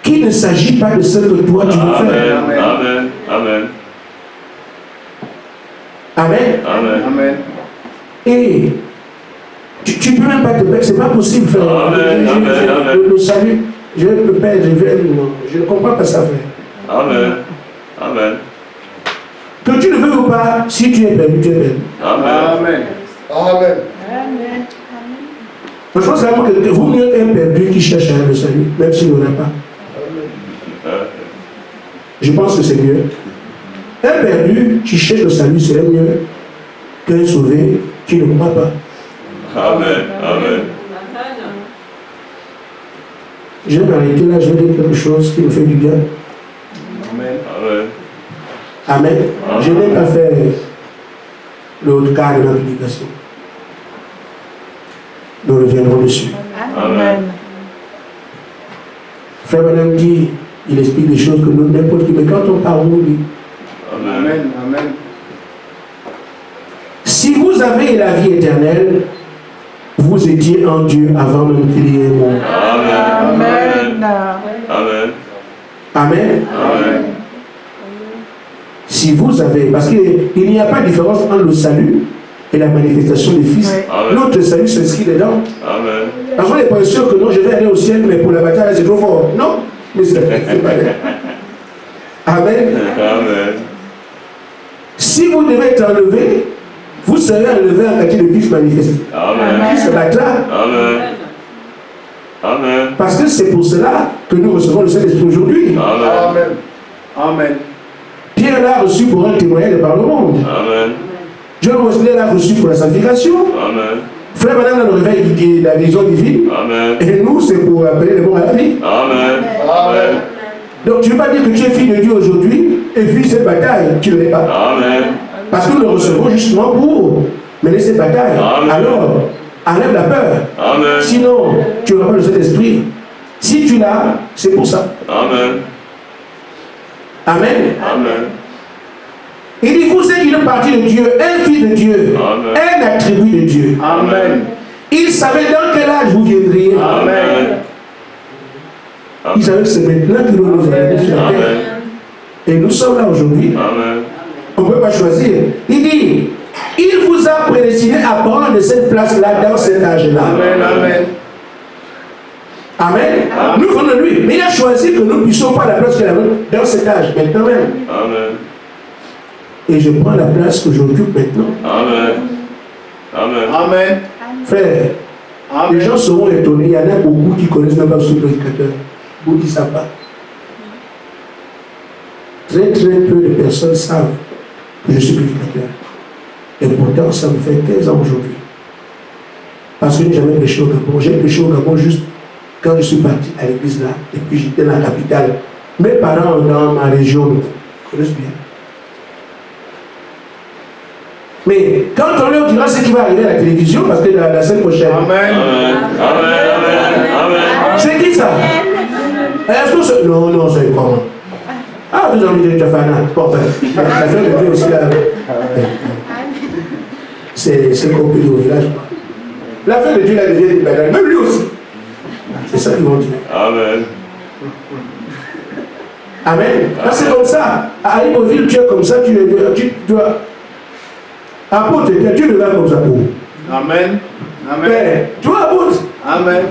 qu'il ne s'agit pas de ce que toi tu veux faire. Amen. Amen. Amen. Amen. Amen. Amen. Et tu peux même pas te perdre, c'est pas possible, frère. Amen. Amen. Le salut, je vais me perdre, je ne comprends pas ça, frère. Amen. Amen. Que tu le veux ou pas, si tu es perdu, tu es perdu. Amen. Amen. Amen. Je pense vraiment que vaut mieux un perdu qui cherche le salut, même s'il n'en a pas. Je pense que c'est mieux. Un perdu qui cherche le salut, c'est mieux qu'un sauvé qui ne croit pas. Amen. Amen. Je vais m'arrêter là, je vais dire quelque chose qui me fait du bien. Amen. Amen. Amen. Je n'ai pas fait le cas de ma prédication. Nous reviendrons dessus. Amen. Frère Madame dit, il explique des choses que nous n'importe qui, mais quand on parle, on dit. Amen. Amen. Amen. Si vous avez la vie éternelle, vous étiez en Dieu avant même qu'il y ait monde. Amen. Amen. Amen. Amen. Amen. Si vous avez, parce qu'il n'y a pas de différence entre le salut et la manifestation des fils. Amen. Notre salut s'inscrit dedans. Amen. Parce qu'on n'est pas sûr que non, je vais aller au ciel, mais pour la bataille, c'est trop fort. Non, mais c'est pas vrai. Amen. Amen. Si vous devez être enlevé, vous serez enlevé en qualité de fils manifesté. Amen. Qui se battra. Amen. Amen. Parce que c'est pour cela que nous recevons le Saint-Esprit aujourd'hui. Amen. Amen. Amen. Pierre l'a reçu pour un témoignage par le monde. Amen. John Wesley l'a reçu pour la sanctification. Amen. Frère Madame le réveil de la vision divine. Amen. Et nous, c'est pour appeler les bons à la vie. Amen. Amen. Donc tu ne veux pas dire que tu es fille de Dieu aujourd'hui et vis cette bataille. Tu ne l'es pas. Amen. Parce que nous le recevons justement pour mener cette bataille. Amen. Alors, enlève la peur. Amen. Sinon, tu n'auras pas le Saint-Esprit. Si tu l'as, c'est pour ça. Amen. Amen. Amen. Il dit, vous êtes une partie de Dieu, un fils de Dieu, Amen. un attribut de Dieu. Amen. Il savait dans quel âge vous viendriez. Amen. Il savait que c'est maintenant qu'il va nous amener sur la terre. Amen. Et nous sommes là aujourd'hui. Amen. On ne peut pas choisir. Il dit, il vous a prédestiné à prendre cette place-là dans cet âge-là. Amen. Amen. Amen. Nous venons de lui. Mais il a choisi que nous ne puissions pas la place qu'il a dans cet âge, maintenant même. Amen. Et je prends la place que j'occupe maintenant. Amen. Amen. Amen. Frère, les gens seront étonnés. Il y en a beaucoup qui connaissent même pas ce prédicateur. Beaucoup qui ne savent pas. Très très peu de personnes savent que je suis prédicateur. Et pourtant, ça me fait 15 ans aujourd'hui. Parce que je n'ai jamais prêché au Gabon. J'ai prêché au Gabon juste quand je suis parti à l'église là. Et puis j'étais dans la capitale. Mes parents dans ma région me connaissent bien. Mais quand on leur dira ce qui va arriver à la télévision, parce que la semaine prochaine. Amen. Amen. Amen. Amen. C'est qui ça? Est-ce que c'est. Non, non, c'est comment? Ah, vous avez dit déjà Fana. Bon, ben, la fin de Dieu aussi là. C'est compris au village. La fin de Dieu là devient des batailles. Même lui aussi. C'est ça qu'ils vont dire. Amen. Amen. Là, c'est comme ça. À Libreville, tu es comme ça, tu dois. Apôtre, tu devrais comme ça pour. Amen. Amen. Mais, tu vois, apôtre. Amen.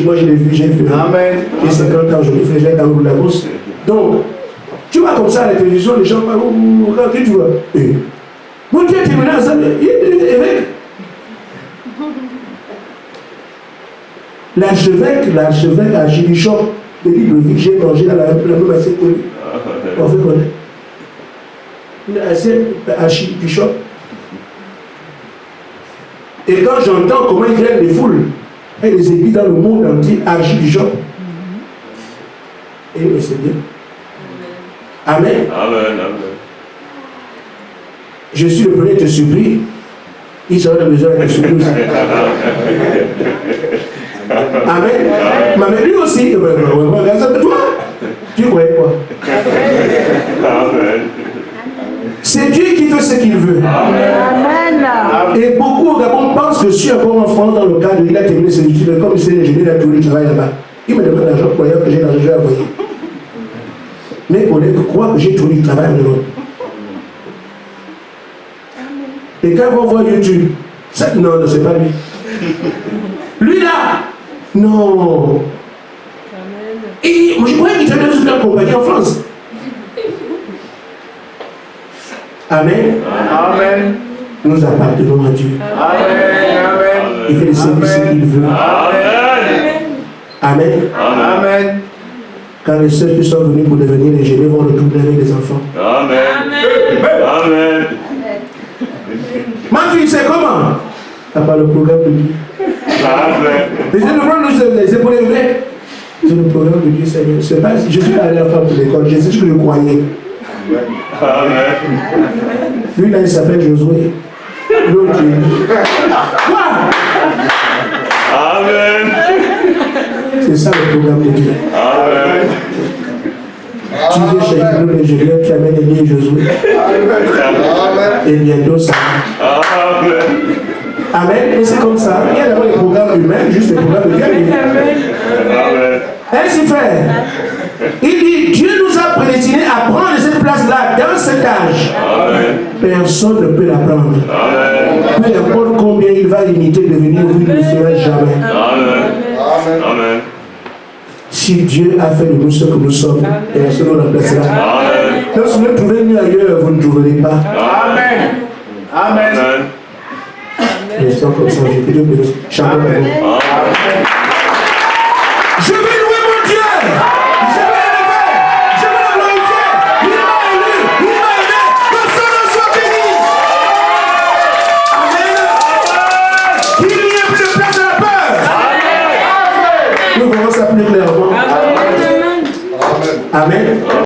Moi, je l'ai vu, j'ai vu. Amen. J'ai 50 ans, je l'ai fait, j'ai dans la bourse. Donc, tu vois comme ça à la télévision, les gens parlent, regarde, tu vois. Mon Dieu, tu es mené ensemble, il est évêque. L'archevêque à Gilichon, de Libreville, j'ai mangé dans la même assez connue. On fait connaître. Il est assez à Gilichon. Et quand j'entends comment ils viennent les foules, et les églises dans le monde entier, à Gilichon, et c'est bien. Amen. Amen. Amen. Je suis le premier à te supplier. Il sera de besoin de te supplier aussi. Amen. Mais lui aussi, toi, tu croyais quoi? Amen. C'est Dieu qui fait ce qu'il veut. Amen. Et beaucoup au Gabon pensent que je suis encore en France dans le cadre, il a terminé ses études, comme il s'est ingénieur, il a trouvé du travail là-bas. Il me demande l'argent pour que j'ai l'argent à envoyer. Mes collègues croient que j'ai trouvé du travail de l'autre. Et quand ils vont voir YouTube, ça, non, c'est pas lui. Lui là, non. Et moi je croyais qu'il était dans une compagnie en France. Amen. Amen. Nous appartenons à Dieu. Amen. Amen. Il fait le service qu'il veut. Amen. Amen. Quand les sœurs qui sont venues pour devenir les génies vont retourner avec les enfants. Amen. Amen. Ma fille, c'est comment? T'as pas le programme de Dieu. Amen. Mais c'est le problème de les épaules levées. C'est le programme de Dieu, Seigneur. C'est pas je suis allé à faire pour l'école, Jésus, je le croyais. Amen. Lui, là, il s'appelle Josué. L'autre, quoi? Amen. C'est ça le programme de Dieu. Amen. Tu viens chez le groupe ingénieur, tu amènes Élie et Josué. Et bientôt ça. Amen. Amen. Mais c'est comme ça. Il y a d'abord les programmes humains, juste les programmes de Dieu. Amen. Ainsi, frère, il dit Dieu nous a prédestinés à prendre cette place-là dans cet âge. Amen. Personne ne peut la prendre. Amen. Peu importe combien il va imiter devenir, vous ne le serez jamais. Amen. Amen. Si Dieu a fait de nous ce que nous sommes, personne ne nous remplacera. Amen. Donc si vous ne trouvez mieux ailleurs, vous ne trouverez pas. Amen. Amen. Amen. Restons comme ça, je peux dire que chantons. Je vais louer mon Dieu. Je vais l'élever. Je vais le glorifier. Il m'a élu. Il m'a aimé. Que son nom soit béni. Amen. Qu'il n'y ait plus de place à la peur. Nous verrons ça plus clairement. Amen. Amen.